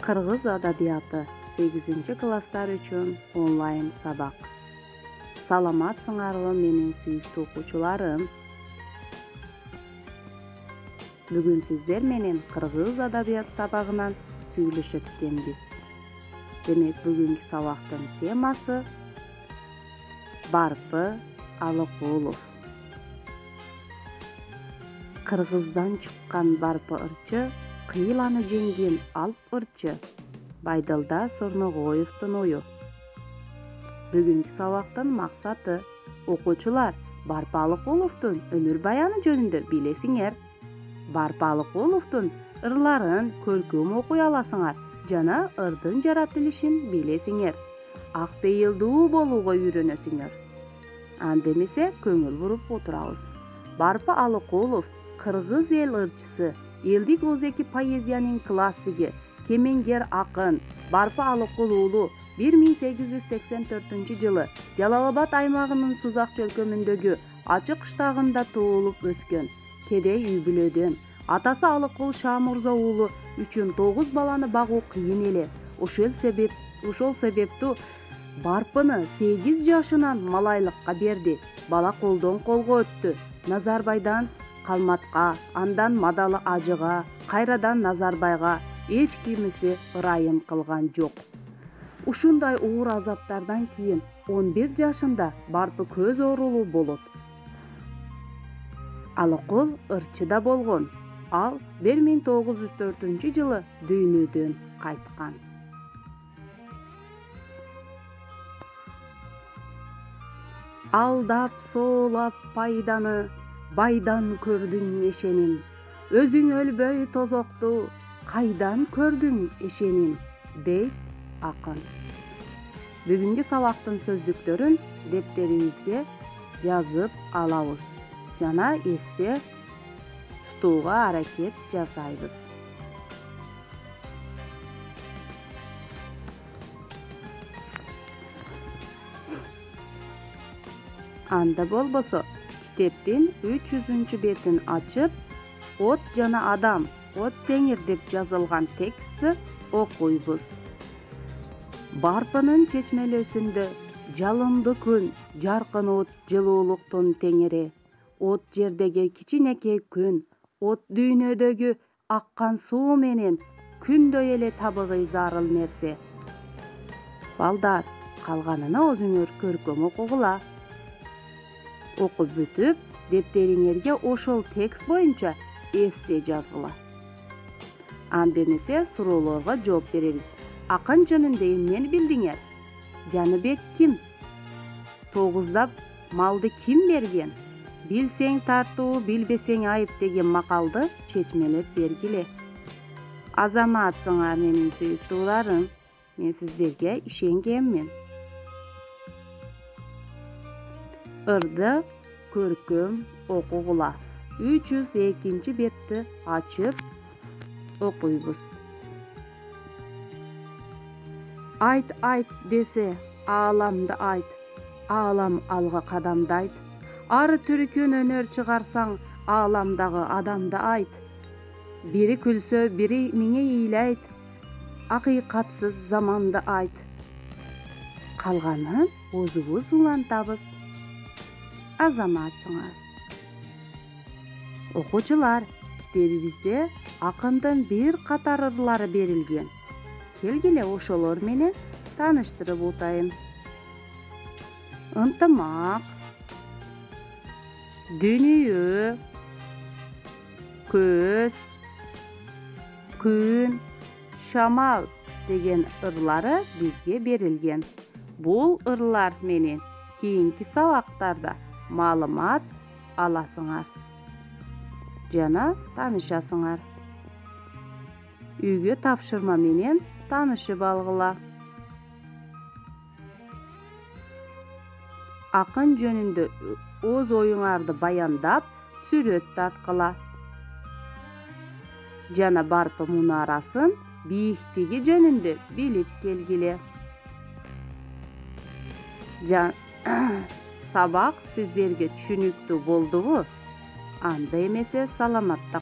Кыргыз адабияты 8-класстар үчүн онлайн сабак. Саламатсыңарбы менин сүйүктүү окуучуларым? Бүгүн сиздер менен кыргыз адабият сабагынан сүйлөшөт экенбиз. Демек бүгүнкү сабактын темасы Барпы Алыкулов. Кыргыздан чыккан Барпы ырчы кыйланы жеңген алп ырчы Байдылда Сорногоевдун ою. Бүгүнкү сабактын максаты окуучулар Барпы Алыкуловдун өмүр баяны жөнүндө билесиңер. Барпы Алыкуловдун ырларын көркөм окуй аласыңар жана ырдын жаратылышын билесиңер. Ак пейилдүү болууга үйрөнөсүңөр. Анда эмесе көңүл буруп отурабыз. Барпы Алыкулов кыргыз эл ырчысы, элдик озеки поэзиянын классиги, кемеңгер акын. Барпы Алыкулов 1884 Жалал-Абад аймагынын Сузак чөлкөмүндөгү ачык кыштагында туулуп өскөн. Кедей үй бүлөдөн. Атасы Алыкул Шамурза уулу үчүн 9 баланы багуу кыйын эле. Ошол себептүү Барпыны 8 жашынан малайлыкка берди. Бала колдон колго өттү. Назарбайдан Калматка, андан Мадалы Ажыга, кайрадан Назарбайга эч кимиси ырайым кылган жок. Ушундай оор азаптардан кийин 11 жашында Барпы көз оорулуу болот. Алыкул ырчы да болгон. Ал 1904 дүйнөдөн кайткан. Алдап соолап пайданы, байдан көрдүң эшенин. Өзүң өлбөй тозокту, кайдан көрдүң эшенин, дейт акын. Бүгүнкү сабактын сөздүктөрүн дептерибизге жазып алабыз жана эсте тутууга аракет жасайбыз. Анда болбосо китептин 300 бетин ачып, от жана адам, от теңир деп жазылган текстти окуйбуз. Барпынын чечмелесинде жалынды күн, жаркын от жылуулуктун теңири. От жердеги кичинекей күн, от дүйнөдөгү аккан суу менен күндөй эле табыгый зарыл нерсе. Балдар, калганына өзүңөр көркөм окугула. Окуп бүтүп, дептериңерге ошол текст боюнча эссе жазгыла. Анда эмесе суроолорго жооп беребиз. Акын жөнүндө эмнени билдиңер? Жаныбек ким? Тогуздап малды ким берген? Билсең тартуу, билбесең айып деген макалды чечмелеп бергиле. Азаматсыңар менин сүйүктүүлөрүм, мен сиздерге ишенгенмин. Ырды көркөм окугула. 302 бетти ачып окуйбуз. Айт, айт десе, ааламды айт. Аалам алга кадамдайт. Ар түркүн өнөр чыгарсаң, ааламдагы адамды айт. Бири күлсө, бири миңе ыйлайт. Акыйкатсыз заманды айт. Калганын өзүбүз улантабыз. Азаматсыңар. Окуучулар, китебибизде акындын бир катар ырлары берилген. Келгиле ошолор менен тааныштырып утайын. Ынтымак, дүнүйө, көз, күн, шамал деген ырлары бизге берилген. Бул ырлар менен кийинки сабактарда маалымат аласыңар жана таанышасыңар. Үйгө тапшырма менен таанышып алгыла. Акын жөнүндө өз оюңарды баяндап, сүрөт тарткыла. Жана Барпы мунарасын бийиктиги жөнүндө билип келгиле. Сабак сиздерге түшүнүктүү болдубу? Анда эмесе саламатта